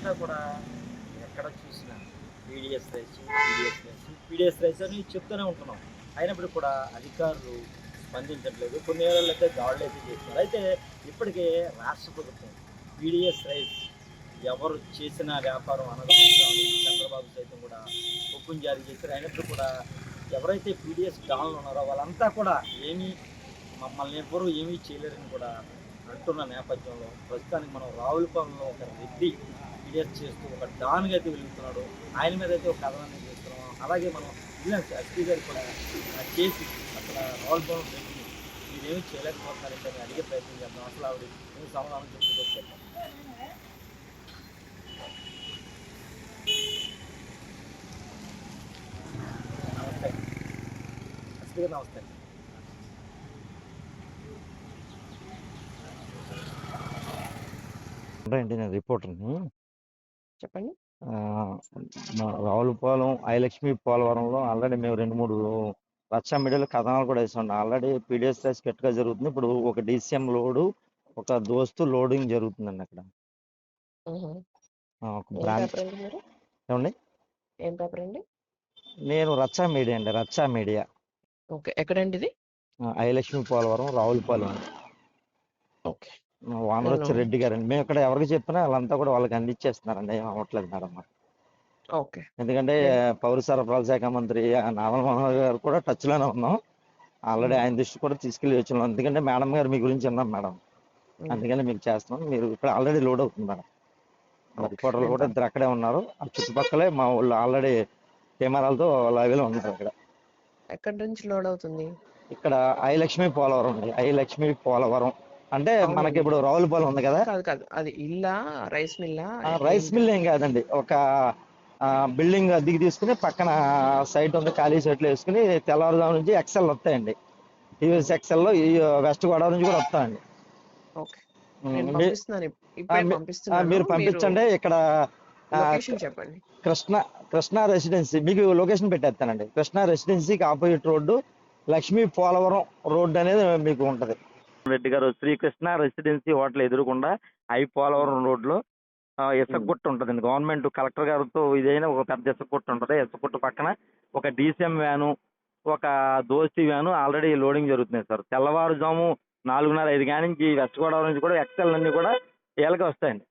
అంతా కూడా ఎక్కడ చూసినా PDS rice, PDS rice, PDS rice అని చెప్తూనే ఉంటున్నాం. అయినప్పటికి కూడా అధికారులు స్పందించట్లేదు. కొన్ని ఏరియాలో అయితే దాడులైతే చేస్తున్నారు. అయితే ఇప్పటికే రాష్ట్ర ప్రభుత్వం పీడిఎస్ రైస్ ఎవరు చేసిన వ్యాపారం అనగదొక్కుతామని చంద్రబాబు సైతం కూడా హుకుం జారీ చేశారు. అయినప్పుడు కూడా ఎవరైతే పీడిఎస్ డాన్లు ఉన్నారో వాళ్ళంతా కూడా ఏమీ మమ్మల్ని ఎవ్వరూ ఏమీ చేయలేరని కూడా అంటున్న నేపథ్యంలో ప్రస్తుతానికి మనం రావులపాలెంలో ఒక రెడ్డి పీడిఎస్ చేస్తూ ఒక డాన్గా అయితే వెలుగుతున్నాడు. ఆయన మీద అయితే ఒక కథనాన్ని చేస్తున్నాం. అలాగే మనం విజిలెన్స్ ఎస్పీ గారు కూడా చేసి అసలు రావులపాలెం రెడ్డిని మీరేమీ చేయలేకపోతున్నారంటే అని అడిగే ప్రయత్నం చేద్దాం. అసలు ఆవిడ ఏమి సమాధానం చెప్తుందో చెప్పాం. నమస్తే ఎస్పీ గారు, నమస్తే. అండి నేను రిపోర్టర్ని. చెప్పండి. మా రావులపాలెం ఐలక్ష్మి పోలవరంలో ఆల్రెడీ మేము 2-3 రచ్చా మీడియాలో కథనాలు కూడా వేసాం. ఆల్రెడీ పీడిఎస్ రైస్ గట్టిగా జరుగుతుంది. ఇప్పుడు ఒక DCM లోడు, ఒక దోస్తు లోడింగ్ జరుగుతుందండి అక్కడ. ఒక ఏం బ్రాండ్ పేపర్ అండి మీరు? ఏమండి, ఏం పేపర్ అండి? నేను రచ్చా మీడియా అండి, రచ్చా మీడియా. ఓకే, ఎక్కడండి ఇది? ఐలక్ష్మి పోలవరం, రావులపాలెం అండి. ఓకే, ఓనర్ వచ్చి నేను రెడ్డి గారండి. మేము ఇక్కడ ఎవరికి చెప్పినా వాళ్ళంతా కూడా వాళ్ళకి అందించేస్తున్నారండి. ఏం అవ్వట్లేదు మేడం మాకు. ఓకే, ఎందుకంటే నేను పౌర సరఫరాల శాఖ మంత్రి నామల మనోహర్ గారు కూడా టచ్లోనే ఉన్నాం. ఆల్రెడీ ఉమ్, ఆయన దృష్టి కూడా తీసుకెళ్ళి వచ్చాం. ఎందుకంటే మేడం గారు మీ గురించి విన్నాం మేడం, ఉమ్, అందుకని మీకు చేస్తున్నాం. మీరు ఇక్కడ ఆల్రెడీ లోడ్ అవుతుంది మేడం. మా ఓకే, రిపోర్టర్లు నేను కూడా ఇద్దరు అక్కడే ఉన్నారు. ఆ చుట్టుపక్కలే మా వాళ్ళు ఆల్రెడీ కెమెరాలతో లైవ్లో ఉన్నారు ఇక్కడ. ఎక్కడి నుంచి లోడ్ అవుతుంది? ఇక్కడ ఐలక్ష్మి పోలవరం అండి, ఐలక్ష్మి పోలవరం అంటే మనకి అవునండి, ఇప్పుడు రావులపాలెం ఉంది కదా, కాదు కాదు, అది ఇల్లా, రైస్ మిల్లా, రైస్ ఏంటి? మిల్ ఏం కాదండి. ఒక బిల్డింగ్ అద్దెకి తీసుకుని పక్కన సైట్ ఉంది, ఖాళీ సైట్లో వేసుకుని తెల్లవారుజాము నుంచి ఎక్సెల్ వస్తాయండి. టీవీఎస్ ఎక్సెల్లో ఈ వెస్ట్ గోదావరి నుంచి కూడా వస్తాయండి. ఓకే, నేను పంపిస్తున్నాను, ఇప్పుడే పంపిస్తున్నాను. మీరు మీరు పంపించండి. ఇక్కడ లొకేషన్ చెప్పండి. కృష్ణ రెసిడెన్సీ మీకు లొకేషన్ పెట్టేస్తానండి. కృష్ణ రెసిడెన్సీకి opposite road Lakshmi Polavaram road అనేది మీకు ఉంటది. రెడ్డి గారు శ్రీకృష్ణ రెసిడెన్సీ హోటల్ ఎదురుకుండా పోలవరం రోడ్లో ఇసుకగుట్ట ఉంటుందండి. గవర్నమెంట్ కలెక్టర్ గారితో ఇదైనా ఒక పెద్ద ఇసుకగుట్ట ఉంటుంది. ఇసుకగుట్ట పక్కన ఒక DCM వ్యాను, ఒక దోస్తి వ్యాను ఆల్రెడీ లోడింగ్ జరుగుతున్నాయి సార్. తెల్లవారుజాము 4:30-5 కాడి నుంచి వెస్ట్ గోదావరి నుంచి కూడా ఎక్సెల్ అన్ని కూడా ఏళ్ళకి వస్తాయండి.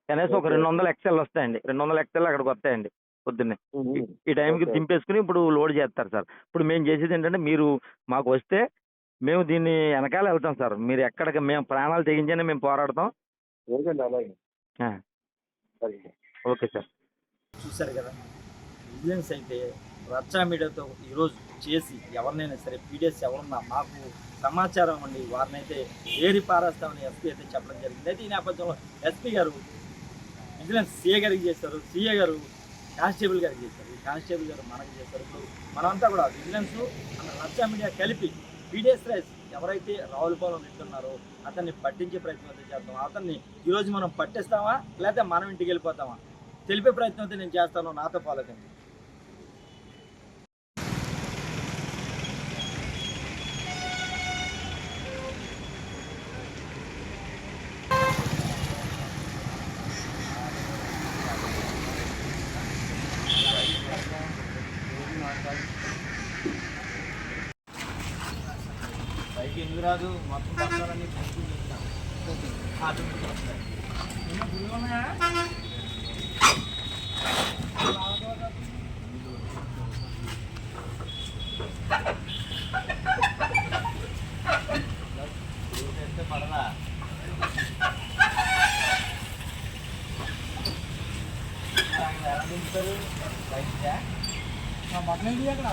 కనీసం ఒక 200 ఎక్సెల్ వస్తాయండి. 200 ఎక్సెల్ అక్కడికి వస్తాయండి పొద్దున్నే. ఈ టైంకి దింపేసుకుని ఇప్పుడు లోడ్ చేస్తారు సార్. ఇప్పుడు మేము చేసేది ఏంటంటే, మీరు మాకు వస్తే మేము దీన్ని వెనకాల వెళ్తాం సార్. మీరు ఎక్కడికి మేము ప్రాణాలు తెగించైనా మేము పోరాడతాం. ఆ, ఓకే సార్. చూశారు కదా, విజిలెన్స్ అయితే రచ్చా మీడియాతో ఈరోజు చేసి ఎవరినైనా సరే పీడిఎస్ ఎవరున్నా మాకు సమాచారం అండి, వారినైతే ఏరి పారేస్తామని ఎస్పీ అయితే చెప్పడం జరిగింది. అయితే ఈ నేపథ్యంలో ఎస్పీ గారు విజిలెన్స్ CA గారికి చేశారు, CA గారు కానిస్టేబుల్ గారికి చేశారు, ఈ కానిస్టేబుల్ గారు మనకి చేశారు. ఇప్పుడు మనమంతా కూడా విజిలెన్స్ రచ్చా మీడియా కలిపి పీడిఎస్ రైస్ ఎవరైతే రావులపాలెం పెట్టున్నారో అతన్ని పట్టించే ప్రయత్నం అయితే చేద్దాం. అతన్ని ఈరోజు మనం పట్టిస్తామా లేకపోతే మనం ఇంటికి వెళ్ళిపోతామా తెలిపే ప్రయత్నం అయితే నేను చేస్తాను. నాతో ఫాలో కండి. పైకి ఎందుకు రాదు, మొత్తం పట్టాలని పడలా ఎలా దింపుతారు? మటన్ ఏంటి అక్కడ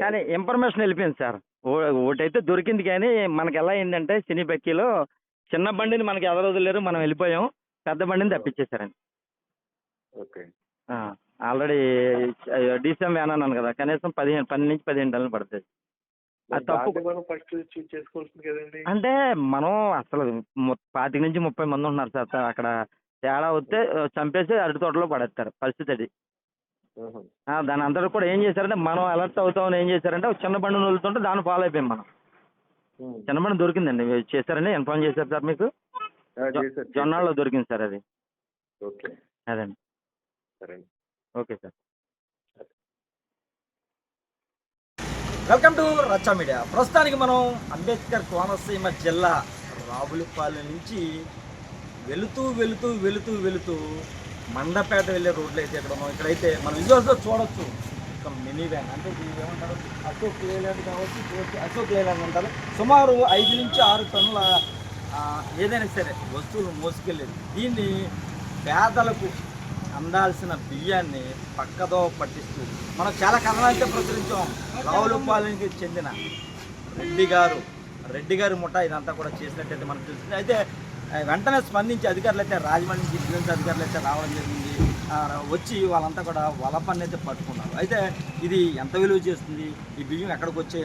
కానీ ఇన్ఫర్మేషన్ వెళ్ళిపోయింది సార్. ఒకటైతే దొరికింది కానీ మనకి ఎలా అయిందంటే సినీ బక్కీలో చిన్న బండిని మనకి ఎవరు వదిలేరు, మనం వెళ్ళిపోయాం. పెద్ద బండిని తప్పించేశారండి. ఓకే. ఆల్రెడీ డీసీఎం వ్యాన్ అన్నాను కదా, కనీసం 12 నుంచి 15 టన్నులు పడుతుంది. అది తప్పు. దాన్ని మనం ఫస్ట్ చూస్ చేసుకోవాల్సింది కదండి. అంటే మనం అసలు 25 నుంచి 30 మంది ఉంటున్నారు సార్ అక్కడ. తేడా వస్తే చంపేసి అరటి తోటలో పడేస్తారు పరిస్థితి అది. దాని అందరూ కూడా ఏం చేశారంటే మనం అలర్ట్ అవుతామని ఏం చేశారంటే ఒక చిన్న బండి వదులుతుంటే దాన్ని ఫాలో అయిపోయాం మనం. చిన్న బండి దొరికిందండి, చేశారండి, ఇన్ఫార్మ్ చేశారు సార్ మీకు. జొన్నాళ్ళలో దొరికింది సార్ అది. ఓకే. అదండి. సరే. Okay sir. Welcome to Racha media. ప్రస్తుతానికి మనం అంబేద్కర్ కోనసీమ జిల్లా రావులపాలెం నుంచి వెళుతూ వెళుతూ వెళుతూ వెళుతూ మండపేట వెళ్ళే రోడ్లు అయితే ఇక్కడ ఉన్నాం. ఇక్కడైతే మనం విజువల్స్లో చూడొచ్చు ఒక మినీ వ్యాన్, అంటే ఇది ఏమంటారు, అశోక్ లేలాండ్ కావచ్చు, అశోక్ లేలాండ్ అంటారు. సుమారు 5 నుంచి 6 టన్నుల ఏదైనా సరే వస్తువులు మోసుకెళ్ళేది. దీన్ని పేదలకు అందాల్సిన బియ్యాన్ని పక్కదో పట్టిస్తూ మనం చాలా కథనాలైతే ప్రచురించాం. రావులపాలెంకి చెందిన రెడ్డి గారు ముఠా ఇదంతా కూడా చేసినట్టయితే మనకు తెలుస్తుంది. అయితే వెంటనే స్పందించి అధికారులు అయితే రాజమండ్రి నుంచి విజిలెన్స్ అధికారులు అయితే రావడం జరిగింది. వచ్చి వాళ్ళంతా కూడా వలపన్ని అయితే పట్టుకున్నారు. అయితే ఇది ఎంత విలువ చేస్తుంది, ఈ బియ్యం ఎక్కడికి వచ్చే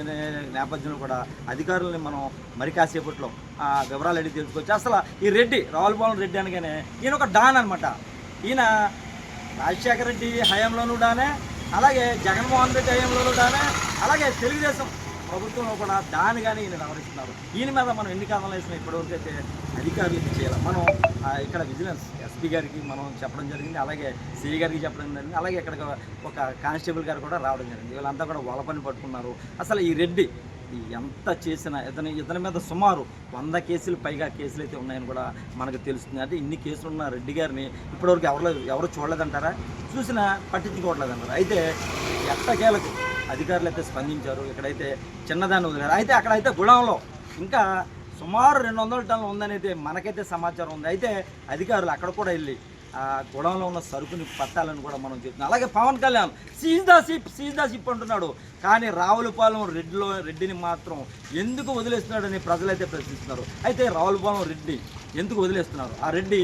నేపథ్యంలో కూడా అధికారులని మనం మరి కాసేపట్లో వివరాలు అడిగి తెలుసుకోవచ్చు. అసలు ఈ రావులపాలెం రెడ్డి అనగానే ఈయన ఒక డాన్ అనమాట. ఈయన రాజశేఖర రెడ్డి హయాంలోనూ డానే, అలాగే జగన్మోహన్ రెడ్డి హయాంలోనూ డానే, అలాగే తెలుగుదేశం ప్రభుత్వంలో కూడా దానిగానే ఈయన వ్యవహరిస్తున్నారు. ఈయన మీద మనం ఎన్ని కథలు వేసినా ఇప్పటివరకు అయితే అధికారులు ఇది చేయాలి. మనం ఇక్కడ విజిలెన్స్ ఎస్పీ గారికి మనం చెప్పడం జరిగింది, అలాగే సిఐ గారికి చెప్పడం జరిగింది, అలాగే ఇక్కడ ఒక కానిస్టేబుల్ గారు కూడా రావడం జరిగింది. వీళ్ళంతా కూడా వలపని పట్టుకున్నారు. అసలు ఈ రెడ్డి ఎంత చేసినా ఇతని మీద సుమారు 100 కేసులు పైగా కేసులు అయితే ఉన్నాయని కూడా మనకు తెలుస్తుంది. అంటే ఇన్ని కేసులు ఉన్న రెడ్డి గారిని ఇప్పటివరకు ఎవరు చూడలేదంటారా, చూసినా పట్టించుకోవట్లేదంటారా. అయితే ఎట్టకేలకు అధికారులు అయితే స్పందించారు. ఇక్కడైతే చిన్నదాన్ని వదిలేరు. అయితే అక్కడైతే గుడాంలో ఇంకా సుమారు 200 టన్నులు ఉందని అయితే మనకైతే సమాచారం ఉంది. అయితే అధికారులు అక్కడ కూడా వెళ్ళి ఆ గుడంలో ఉన్న సరుకుని పట్టాలని కూడా మనం చెప్తున్నాం. అలాగే Pawan Kalyan seize the ship అంటున్నాడు. కానీ రావులపాలెం రెడ్డిని మాత్రం ఎందుకు వదిలేస్తున్నాడని ప్రజలైతే ప్రశ్నిస్తున్నారు. అయితే రావులపాలెం రెడ్డి ఎందుకు వదిలేస్తున్నారు? ఆ రెడ్డి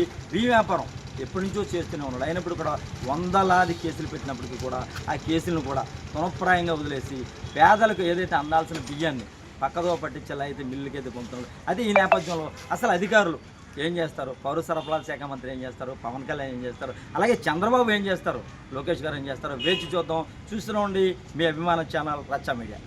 వ్యాపారం ఎప్పటి నుంచో చేస్తూనే ఉన్నాడు. అయినప్పుడు కూడా వందలాది కేసులు పెట్టినప్పటికీ కూడా ఆ కేసులను కూడా తునప్రాయంగా వదిలేసి పేదలకు ఏదైతే అందాల్సిన బియ్యాన్ని పక్కదో పట్టించేలా అయితే మిల్లుకైతే పంపుతున్నాడు. అయితే ఈ నేపథ్యంలో అసలు అధికారులు ఏం చేస్తారు, పౌర సరఫరాల శాఖ మంత్రి ఏం చేస్తారు, పవన్ కళ్యాణ్ ఏం చేస్తారు, అలాగే చంద్రబాబు ఏం చేస్తారు, లోకేష్ గారు ఏం చేస్తారు, వేచి చూద్దాం. చూస్తూనే ఉండి మీ అభిమాన ఛానల్ రచ్చా మీడియా.